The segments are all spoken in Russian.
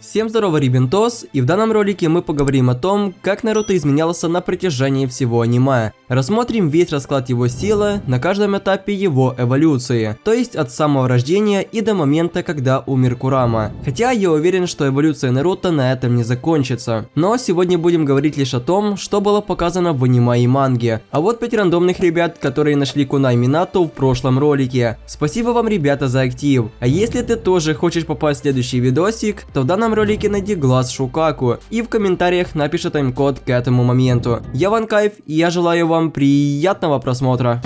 Всем здорово, Рибентос, и в данном ролике мы поговорим о том, как Наруто изменялся на протяжении всего аниме. Рассмотрим весь расклад его силы на каждом этапе его эволюции, то есть от самого рождения и до момента, когда умер Курама. Хотя я уверен, что эволюция Наруто на этом не закончится. Но сегодня будем говорить лишь о том, что было показано в аниме и манге. А вот 5 рандомных ребят, которые нашли Кунай Минато в прошлом ролике. Спасибо вам, ребята, за актив. А если ты тоже хочешь попасть в следующий видосик, то в данном ролике найди глаз Шукаку и в комментариях напиши тайм-код к этому моменту. Я Ван Кайф, и я желаю вам приятного просмотра.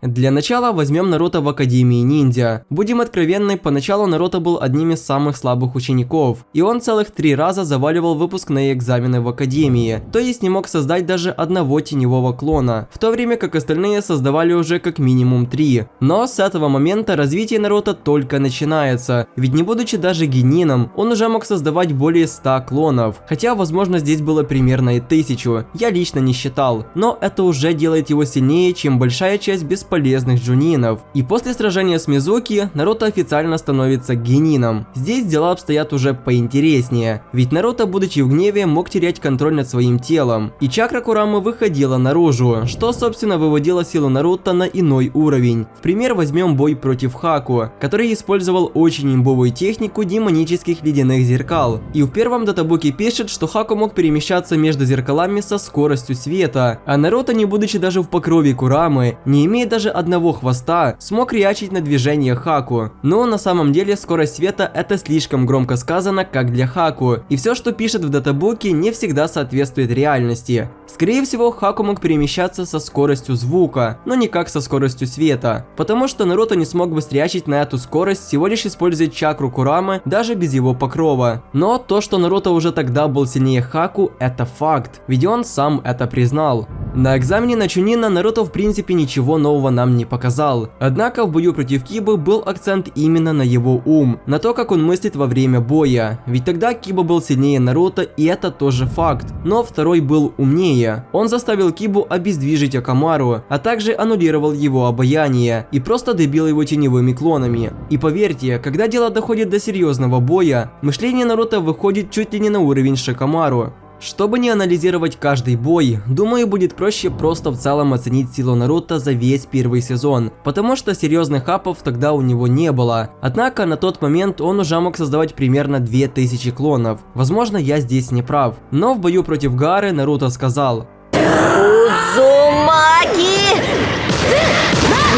Для начала возьмем Наруто в Академии Ниндзя. Будем откровенны, поначалу Наруто был одним из самых слабых учеников, и он целых 3 раза заваливал выпускные экзамены в Академии, то есть не мог создать даже одного теневого клона, в то время как остальные создавали уже как минимум 3. Но с этого момента развитие Наруто только начинается, ведь не будучи даже генином, он уже мог создавать более 100 клонов, хотя возможно здесь было примерно и 1000, я лично не считал, но это уже делает его сильнее, чем большая часть бесполезных джунинов. И после сражения с Мизуки, Наруто официально становится генином. Здесь дела обстоят уже поинтереснее, ведь Наруто, будучи в гневе, мог терять контроль над своим телом, и чакра Курамы выходила наружу, что собственно выводило силу Наруто на иной уровень. В пример возьмем бой против Хаку, который использовал очень имбовую технику демонических ледяных зеркал. И в первом датабуке пишет, что Хаку мог перемещаться между зеркалами со скоростью света, а Наруто, не будучи даже в покрове Курамы, не имея даже одного хвоста, смог реачить на движение Хаку. Но на самом деле скорость света — это слишком громко сказано, как для Хаку, и все, что пишет в датабуке, не всегда соответствует реальности. Скорее всего, Хаку мог перемещаться со скоростью звука, но никак со скоростью света, потому что Наруто не смог бы стрячить на эту скорость, всего лишь используя чакру Курамы даже без его покрова. Но то, что Наруто уже тогда был сильнее Хаку, это факт, ведь он сам это признал. На экзамене на Чунина Наруто в принципе ничего нового нам не показал. Однако в бою против Кибы был акцент именно на его ум, на то, как он мыслит во время боя. Ведь тогда Киба был сильнее Наруто, и это тоже факт. Но второй был умнее. Он заставил Кибу обездвижить Акамару, а также аннулировал его обаяние и просто добил его теневыми клонами. И поверьте, когда дело доходит до серьезного боя, мышление Наруто выходит чуть ли не на уровень Шикамару. Чтобы не анализировать каждый бой, думаю, будет проще просто в целом оценить силу Наруто за весь первый сезон, потому что серьезных апов тогда у него не было. Однако на тот момент он уже мог создавать примерно 2000 клонов. Возможно, я здесь не прав. Но в бою против Гаары Наруто сказал: Удзумаки!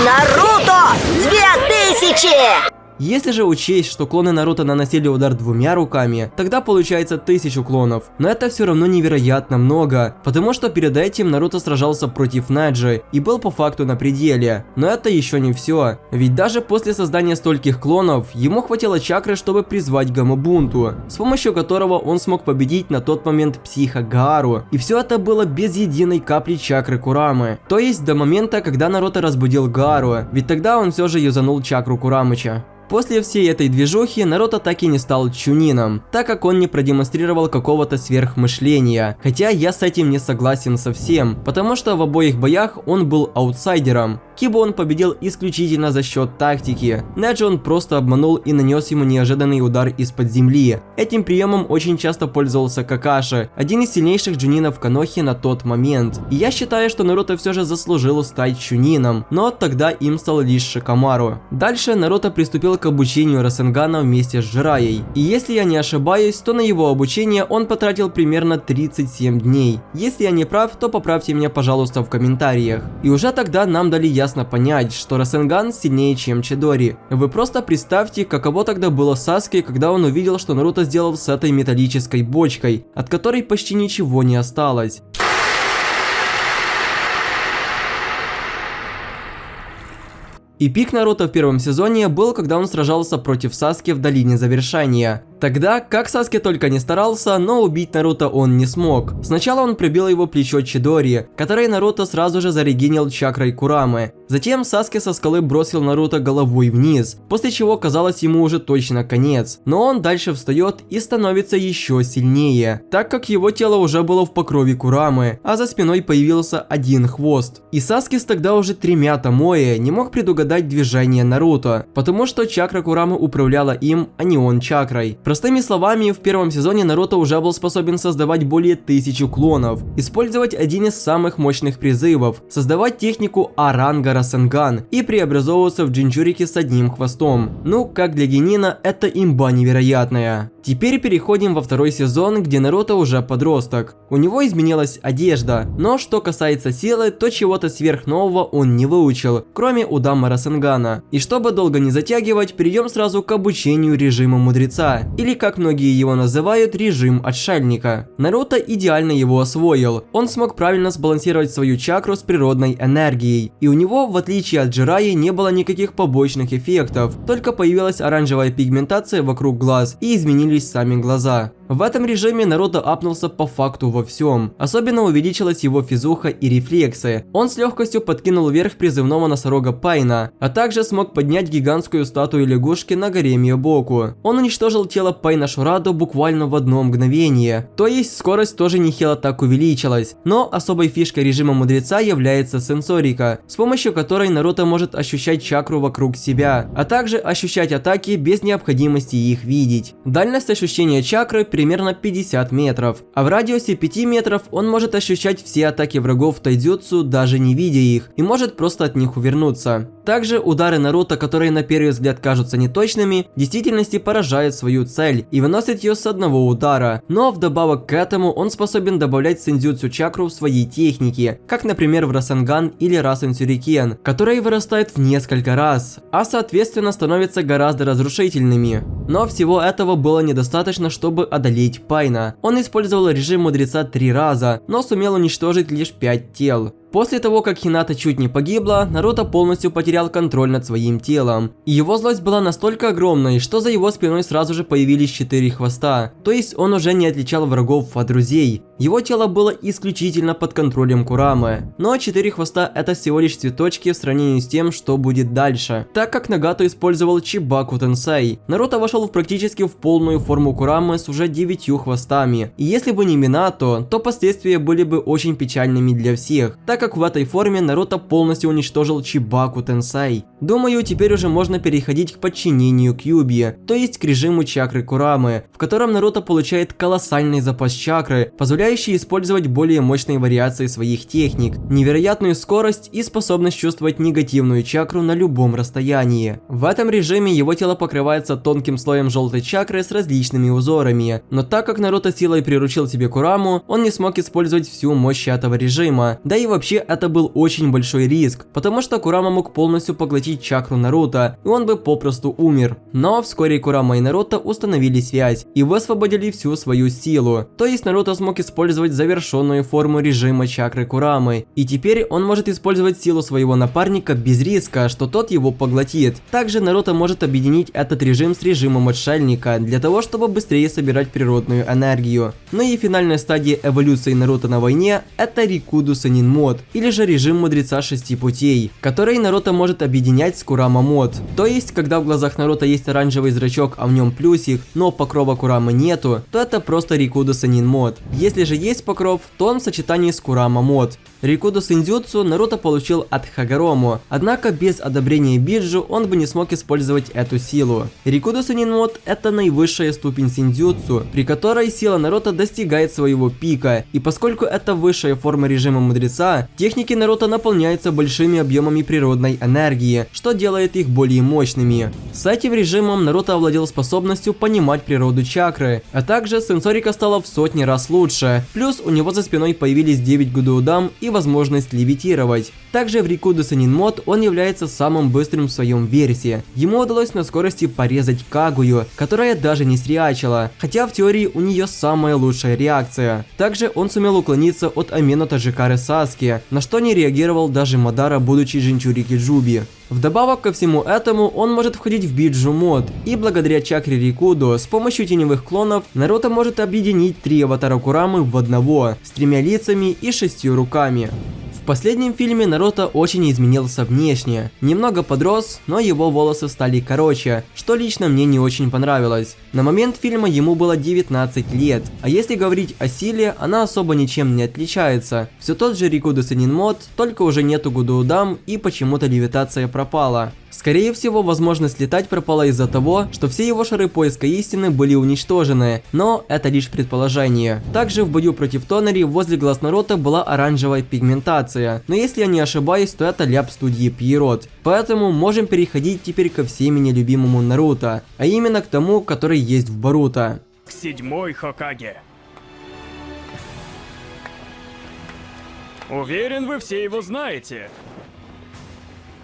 Наруто! 2000! Если же учесть, что клоны Наруто наносили удар 2 руками, тогда получается 1000 клонов. Но это все равно невероятно много, потому что перед этим Наруто сражался против Неджи и был по факту на пределе. Но это еще не все, ведь даже после создания стольких клонов, ему хватило чакры, чтобы призвать Гамабунту, с помощью которого он смог победить на тот момент Психо Гаару. И все это было без единой капли чакры Курамы. То есть до момента, когда Наруто разбудил Гаару, ведь тогда он все же юзанул чакру Курамыча. После всей этой движухи Наруто так и не стал чунином, так как он не продемонстрировал какого-то сверхмышления, хотя я с этим не согласен совсем, потому что в обоих боях он был аутсайдером. Кибу он победил исключительно за счет тактики, Неджи он просто обманул и нанес ему неожиданный удар из-под земли. Этим приемом очень часто пользовался Какаши, один из сильнейших джунинов Канохи на тот момент. И я считаю, что Наруто все же заслужил стать чунином, но тогда им стал лишь Шикамару. Дальше Наруто приступил к обучению Расенгана вместе с Джираей. И если я не ошибаюсь, то на его обучение он потратил примерно 37 дней. Если я не прав, то поправьте меня, пожалуйста, в комментариях. И уже тогда нам дали ясно понять, что Расенган сильнее, чем Чидори. Вы просто представьте, каково тогда было Саске, когда он увидел, что Наруто сделал с этой металлической бочкой, от которой почти ничего не осталось. И пик Наруто в первом сезоне был, когда он сражался против Саски в Долине Завершения. Тогда, как Саске только не старался, но убить Наруто он не смог. Сначала он прибил его плечо Чидори, которое Наруто сразу же зарегенил чакрой Курамы. Затем Саске со скалы бросил Наруто головой вниз, после чего казалось ему уже точно конец. Но он дальше встает и становится еще сильнее, так как его тело уже было в покрове Курамы, а за спиной появился один хвост. И Саске с тогда уже 3 Томоэ не мог предугадать движение Наруто, потому что чакра Курамы управляла им, а не он чакрой. Простыми словами, в первом сезоне Наруто уже был способен создавать более 1000 клонов, использовать один из самых мощных призывов, создавать технику А-ранга Расенган и преобразовываться в Джинчурики с одним хвостом. Ну, как для генина, это имба невероятная. Теперь переходим во второй сезон, где Наруто уже подросток. У него изменилась одежда, но что касается силы, то чего-то сверхнового он не выучил, кроме Удама Расенгана. И чтобы долго не затягивать, перейдем сразу к обучению режима мудреца, или как многие его называют, режим отшельника. Наруто идеально его освоил, он смог правильно сбалансировать свою чакру с природной энергией, и у него, в отличие от Джираи, не было никаких побочных эффектов, только появилась оранжевая пигментация вокруг глаз и изменились сами глаза. В этом режиме Наруто апнулся по факту во всем. Особенно увеличилась его физуха и рефлексы. Он с легкостью подкинул вверх призывного носорога Пайна, а также смог поднять гигантскую статую лягушки на горе Миёбоку. Он уничтожил тело Пайна Шурадо буквально в одно мгновение. То есть скорость тоже нехило так увеличилась. Но особой фишкой режима мудреца является сенсорика, с помощью которой Наруто может ощущать чакру вокруг себя, а также ощущать атаки без необходимости их видеть. Дальность ощущения чакры примерно 50 метров, а в радиусе 5 метров он может ощущать все атаки врагов тайдзюцу, даже не видя их, и может просто от них увернуться. Также удары Наруто, которые на первый взгляд кажутся неточными, в действительности поражают свою цель и выносят ее с одного удара. Но вдобавок к этому он способен добавлять синдзюцу чакру в своей технике, как например в Расенган или Расен Сюрикен, которые вырастают в несколько раз, а соответственно становятся гораздо разрушительными. Но всего этого было недостаточно, чтобы одолеть Пайна. Он использовал режим мудреца 3 раза, но сумел уничтожить лишь 5 тел. После того, как Хината чуть не погибла, Наруто полностью потерял контроль над своим телом. И его злость была настолько огромной, что за его спиной сразу же появились 4 хвоста. То есть он уже не отличал врагов от друзей. Его тело было исключительно под контролем Курамы. Но 4 хвоста это всего лишь цветочки в сравнении с тем, что будет дальше. Так как Нагато использовал Чибаку Тенсей, Наруто вошел практически в полную форму Курамы с уже 9 хвостами. И если бы не Минато, то последствия были бы очень печальными для всех, так как в этой форме Наруто полностью уничтожил Чибаку Тенсей. Думаю, теперь уже можно переходить к подчинению Кьюби, то есть к режиму чакры Курамы, в котором Наруто получает колоссальный запас чакры, позволяющий использовать более мощные вариации своих техник, невероятную скорость и способность чувствовать негативную чакру на любом расстоянии. В этом режиме его тело покрывается тонким слоем желтой чакры с различными узорами, но так как Наруто силой приручил себе Кураму, он не смог использовать всю мощь этого режима, да и вообще это был очень большой риск, потому что Курама мог полностью поглотить чакру Наруто, и он бы попросту умер. Но вскоре Курама и Наруто установили связь и высвободили всю свою силу, то есть Наруто смог использовать завершенную форму режима чакры Курамы, и теперь он может использовать силу своего напарника без риска, что тот его поглотит. Также Наруто может объединить этот режим с режимом отшельника, для того чтобы быстрее собирать природную энергию. Ну и финальная стадия эволюции Наруто на войне – это Рикуду Санин мод, или же режим мудреца 6 путей, который Наруто может объединять с Курама мод. То есть, когда в глазах Наруто есть оранжевый зрачок, а в нем плюсик, но покрова Курамы нету, то это просто Рикуду Санин мод. Если же есть покров, то он в сочетании с Курама мод. Рикуду Синдзюцу Наруто получил от Хагарому, однако без одобрения Биджу он бы не смог использовать эту силу. Рикуду Санин мод это наивысшая ступень синдзюцу, при которой сила Наруто достигает своего пика, и поскольку это высшая форма режима мудреца, техники Наруто наполняются большими объемами природной энергии, что делает их более мощными. С этим режимом Наруто овладел способностью понимать природу чакры, а также сенсорика стала в сотни раз лучше, плюс у него за спиной появились 9 Гудоудам и возможность левитировать. Также в Рикуду Санин мод он является самым быстрым в своем версии. Ему удалось на скорости порезать Кагую, которая даже не среачила, хотя в теории у нее самая лучшая реакция. Также он сумел уклониться от Амено Таджикары Саски, на что не реагировал даже Мадара, будучи Джинчурики Джуби. Вдобавок ко всему этому, он может входить в Биджу мод, и благодаря чакре Рикудо с помощью теневых клонов Наруто может объединить 3 аватара Курамы в одного, с 3 лицами и 6 руками. В последнем фильме Наруто очень изменился внешне, немного подрос, но его волосы стали короче, что лично мне не очень понравилось. На момент фильма ему было 19 лет, а если говорить о силе, она особо ничем не отличается. Все тот же Рикудо Сенин мод, только уже нету Гудоудам и почему-то левитация пропала. Скорее всего, возможность летать пропала из-за того, что все его шары поиска истины были уничтожены, но это лишь предположение. Также в бою против Тоннери возле глаз Наруто была оранжевая пигментация, но если я не ошибаюсь, то это ляп студии Пьерот. Поэтому можем переходить теперь ко всеми нелюбимому Наруто, а именно к тому, который есть в Боруто. 7-й Хокаге. Уверен, вы все его знаете.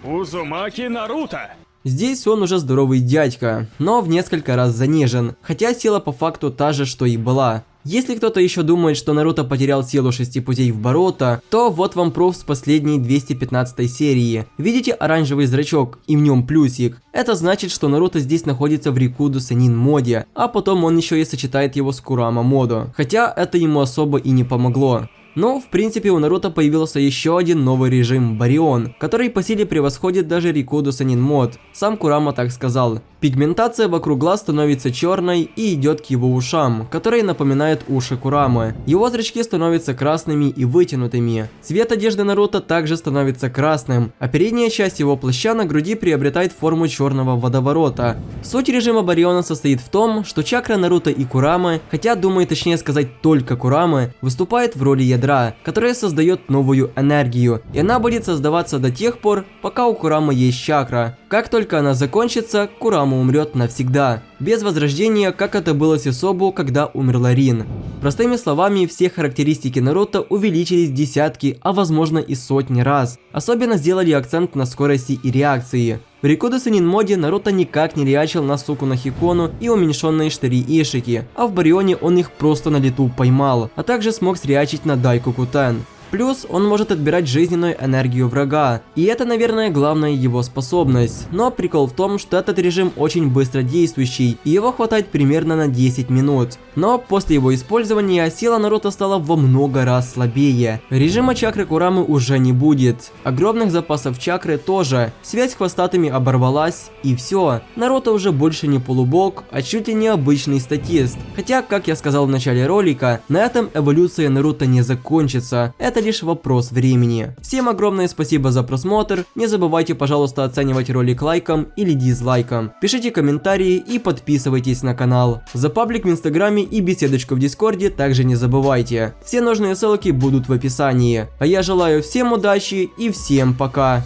Узумаки Наруто. Здесь он уже здоровый дядька, но в несколько раз занижен, хотя сила по факту та же, что и была. Если кто-то еще думает, что Наруто потерял силу 6 путей в Боруто, то вот вам пруф с последней 215 серии. Видите оранжевый зрачок и в нем плюсик? Это значит, что Наруто здесь находится в Рикудо Сенин моде, а потом он еще и сочетает его с Курама моду, хотя это ему особо и не помогло. Но, в принципе, у Наруто появился еще один новый режим Барион, который по силе превосходит даже Рикудо Сенин мод. Сам Курама так сказал. Пигментация вокруг глаз становится черной и идет к его ушам, которые напоминают уши Курамы. Его зрачки становятся красными и вытянутыми. Цвет одежды Наруто также становится красным, а передняя часть его плаща на груди приобретает форму черного водоворота. Суть режима Бариона состоит в том, что чакра Наруто и Курамы, хотя думаю точнее сказать только Курамы, выступает в роли ядра, которое создает новую энергию, и она будет создаваться до тех пор, пока у Курамы есть чакра. Как только она закончится, Курама умрет навсегда, без возрождения, как это было с Исобу, когда умерла Рин. Простыми словами, все характеристики Наруто увеличились в десятки, а возможно и сотни раз. Особенно сделали акцент на скорости и реакции. В Рикудо Сенин моде Наруто никак не реачил на Сукуна Хикону и уменьшенные Штори Ишики, а в Барионе он их просто на лету поймал, а также смог среачить на Дайку Кутен. Плюс он может отбирать жизненную энергию врага, и это, наверное, главная его способность. Но прикол в том, что этот режим очень быстро действующий, и его хватает примерно на 10 минут. Но после его использования сила Наруто стала во много раз слабее. Режима чакры Курамы уже не будет, огромных запасов чакры тоже, связь с хвостатыми оборвалась, и все. Наруто уже больше не полубог, а чуть ли не обычный статист. Хотя, как я сказал в начале ролика, на этом эволюция Наруто не закончится. Это лишь вопрос времени. Всем огромное спасибо за просмотр, не забывайте, пожалуйста, оценивать ролик лайком или дизлайком, пишите комментарии и подписывайтесь на канал. За паблик в инстаграме и беседочку в дискорде также не забывайте. Все нужные ссылки будут в описании. А я желаю всем удачи и всем пока.